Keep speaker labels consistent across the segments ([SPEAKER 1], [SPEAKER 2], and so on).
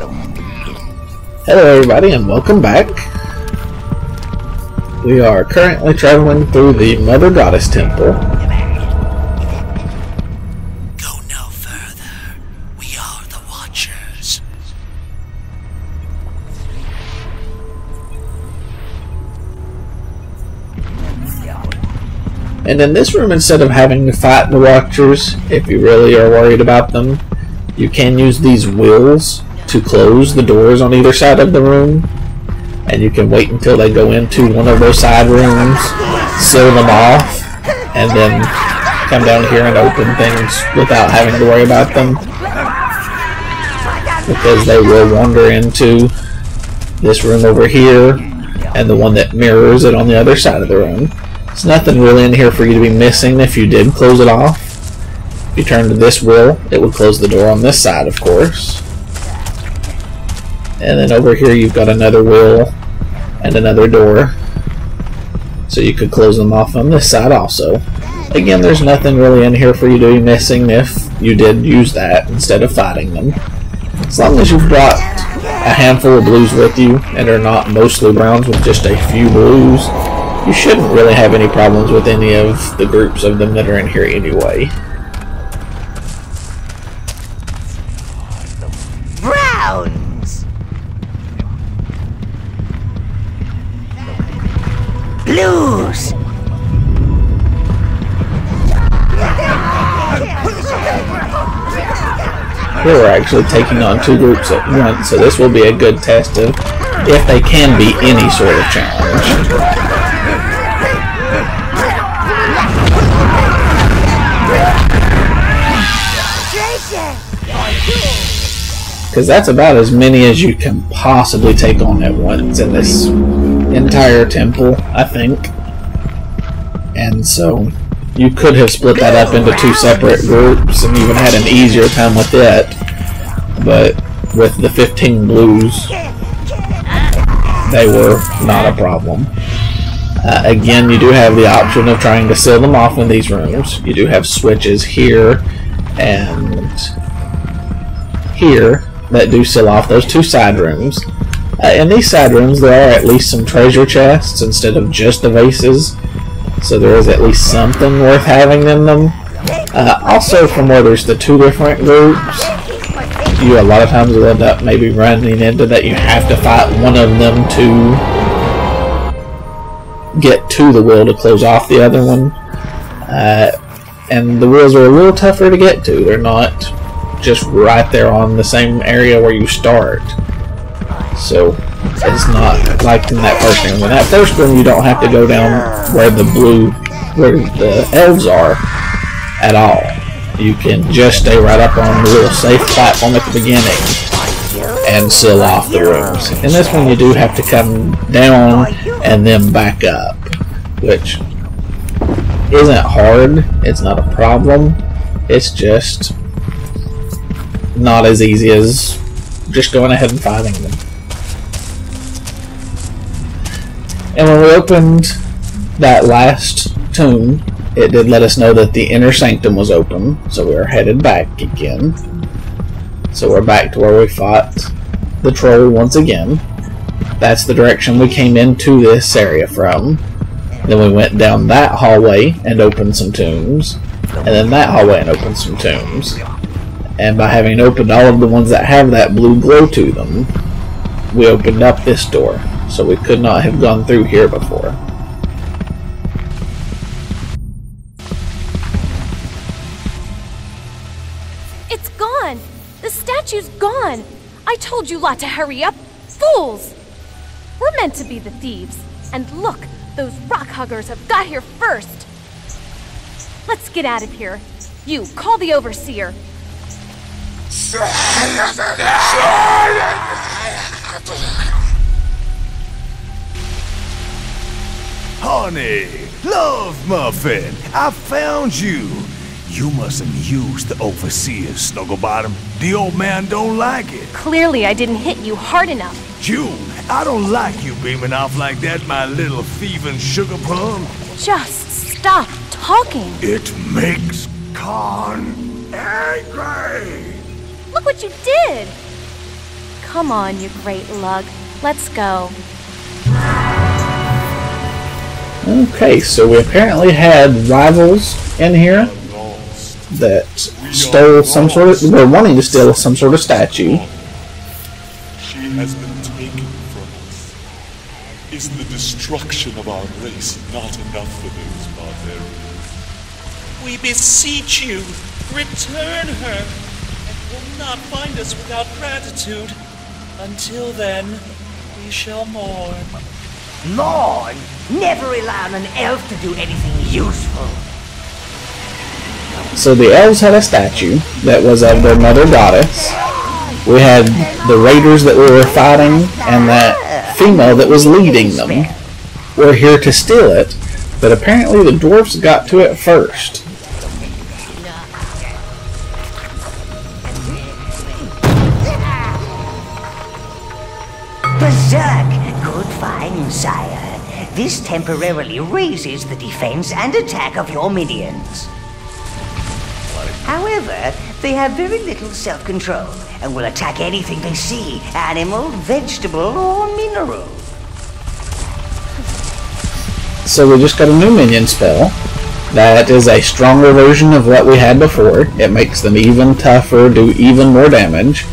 [SPEAKER 1] Hello everybody and welcome back. We are currently traveling through the Mother Goddess Temple.
[SPEAKER 2] Go no further. We are the Watchers.
[SPEAKER 1] And in this room, instead of having to fight the Watchers, if you really are worried about them, you can use these wheels to close the doors on either side of the room. And you can wait until they go into one of those side rooms, seal them off, and then come down here and open things without having to worry about them. Because they will wander into this room over here and the one that mirrors it on the other side of the room. There's nothing really in here for you to be missing if you did close it off. If you turn to this wheel, it would close the door on this side, of course. And then over here you've got another wheel and another door, so you could close them off on this side also. Again, there's nothing really in here for you to be missing if you did use that instead of fighting them. As long as you've brought a handful of blues with you and are not mostly browns with just a few blues, you shouldn't really have any problems with any of the groups of them that are in here anyway.
[SPEAKER 3] Browns! Blues!
[SPEAKER 1] Here we're actually taking on two groups at once, so this will be a good test of if they can be any sort of challenge. Because that's about as many as you can possibly take on at once in this entire temple, I think. And so you could have split that up into two separate groups and even had an easier time with it. But with the 15 blues, they were not a problem. Again, you do have the option of trying to seal them off in these rooms. You do have switches here and here that do seal off those two side rooms. In these side rooms there are at least some treasure chests instead of just the vases, so there is at least something worth having in them. Also, from where there's the two different groups, you a lot of times will end up maybe running into that you have to fight one of them to get to the wheel to close off the other one. And the wheels are a little tougher to get to. They're not just right there on the same area where you start. So it's not like in that first room. In that first room you don't have to go down where the elves are at all. You can just stay right up on the little safe platform at the beginning and seal off the rooms. In this one you do have to come down and then back up, which isn't hard. It's not a problem. It's just not as easy as just going ahead and fighting them. And when we opened that last tomb, it did let us know that the inner sanctum was open, so we are headed back again. So we're back to where we fought the troll once again. That's the direction we came into this area from. Then we went down that hallway and opened some tombs, and then that hallway and opened some tombs. And by having opened all of the ones that have that blue glow to them, we opened up this door, so we could not have gone through here before.
[SPEAKER 4] It's gone! The statue's gone! I told you lot to hurry up! Fools! We're meant to be the thieves, and look, those rock huggers have got here first! Let's get out of here. You, call the overseer.
[SPEAKER 5] Honey, love Muffin, I found you. You mustn't use the overseer, Snugglebottom. The old man don't like it.
[SPEAKER 4] Clearly I didn't hit you hard enough.
[SPEAKER 5] You, I don't like you beaming off like that, my little thieving sugar plum.
[SPEAKER 4] Just stop talking.
[SPEAKER 5] It makes Kahn angry.
[SPEAKER 4] Look what you did! Come on, you great lug. Let's go.
[SPEAKER 1] Okay, so we apparently had rivals in here that stole some sort of, were wanting to steal some sort of statue.
[SPEAKER 6] She has been taken from us. Is the destruction of our race not enough for those barbarians?
[SPEAKER 2] We beseech you, return her, and will not find us without gratitude. Until then, we shall mourn.
[SPEAKER 3] Mourn? Never rely on an elf to do anything useful.
[SPEAKER 1] So the elves had a statue that was of their mother goddess. We had the raiders that we were fighting, and that female that was leading them. We're here to steal it, but apparently the dwarfs got to it first.
[SPEAKER 3] Berserk! Good find, sire. This temporarily raises the defense and attack of your minions. However, they have very little self-control and will attack anything they see, animal, vegetable, or mineral.
[SPEAKER 1] So we just got a new minion spell. That is a stronger version of what we had before. It makes them even tougher, do even more damage.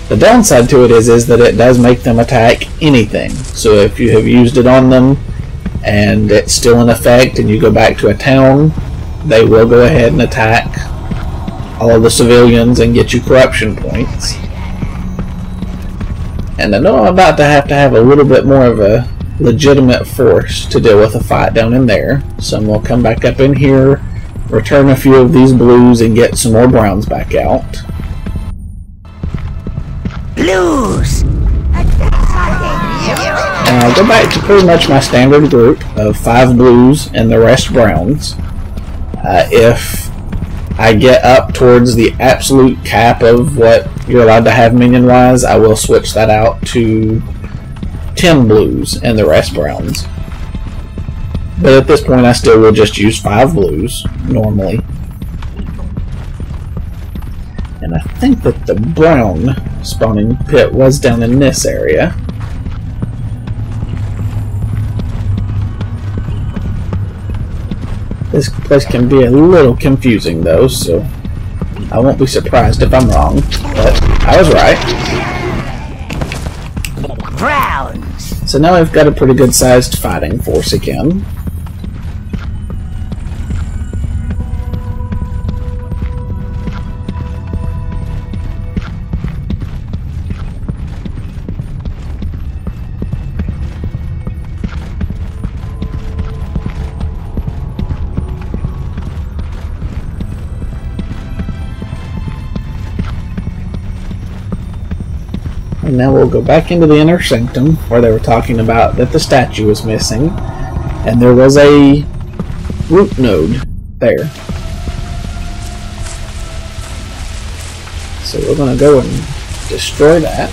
[SPEAKER 1] The downside to it is that it does make them attack anything. So if you have used it on them and it's still in effect and you go back to a town, they will go ahead and attack all of the civilians and get you corruption points. And I know I'm about to have a little bit more of a legitimate force to deal with a fight down in there. So I'm going to come back up in here, return a few of these blues, and get some more browns back out.
[SPEAKER 3] Blues!
[SPEAKER 1] And I'll go back to pretty much my standard group of 5 blues and the rest browns. If I get up towards the absolute cap of what you're allowed to have minion-wise, I will switch that out to 10 blues and the rest browns. But at this point I still will just use 5 blues, normally. And I think that the brown spawning pit was down in this area. This place can be a little confusing though, so I won't be surprised if I'm wrong, but I was right.
[SPEAKER 3] Browns!
[SPEAKER 1] So now I've got a pretty good sized fighting force again. And now we'll go back into the inner sanctum where they were talking about that the statue was missing, and there was a root node there. So we're going to go and destroy that.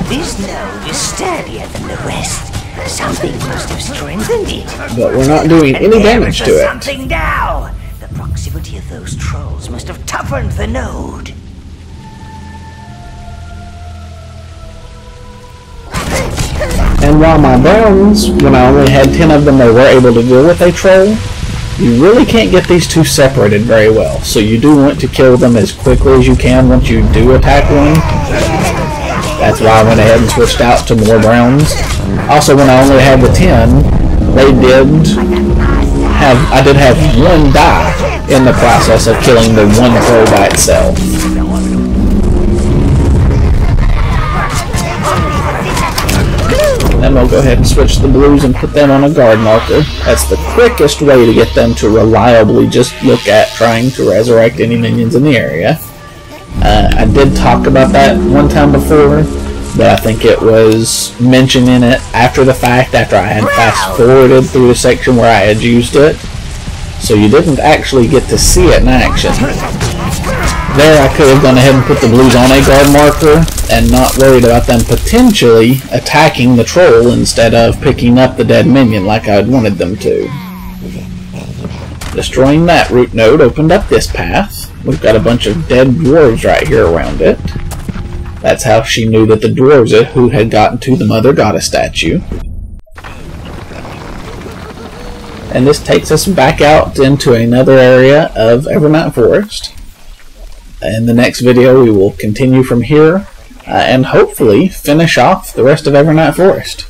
[SPEAKER 3] This node is sturdier than the rest. Something must have strengthened it.
[SPEAKER 1] But we're not doing any damage to it.
[SPEAKER 3] Something now. The proximity of those trolls must have toughened the node.
[SPEAKER 1] And while my browns, when I only had 10 of them, they were able to deal with a troll, you really can't get these two separated very well. So you do want to kill them as quickly as you can once you do attack one. That's why I went ahead and switched out to more browns. Also, when I only had the 10, I did have one die in the process of killing the one troll by itself. Then we'll go ahead and switch the blues and put them on a guard marker. That's the quickest way to get them to reliably just look at trying to resurrect any minions in the area. I did talk about that one time before, but I think it was mentioned in it after the fact, after I had fast forwarded through the section where I had used it. So you didn't actually get to see it in action. There I could have gone ahead and put the blues on a guard marker and not worried about them potentially attacking the troll instead of picking up the dead minion like I had wanted them to. Destroying that root node opened up this path, We've got a bunch of dead dwarves right here around it. That's how she knew that the dwarves who had gotten to the Mother Goddess statue. And this takes us back out into another area of Evernight Forest. In the next video we will continue from here and hopefully finish off the rest of Evernight Forest.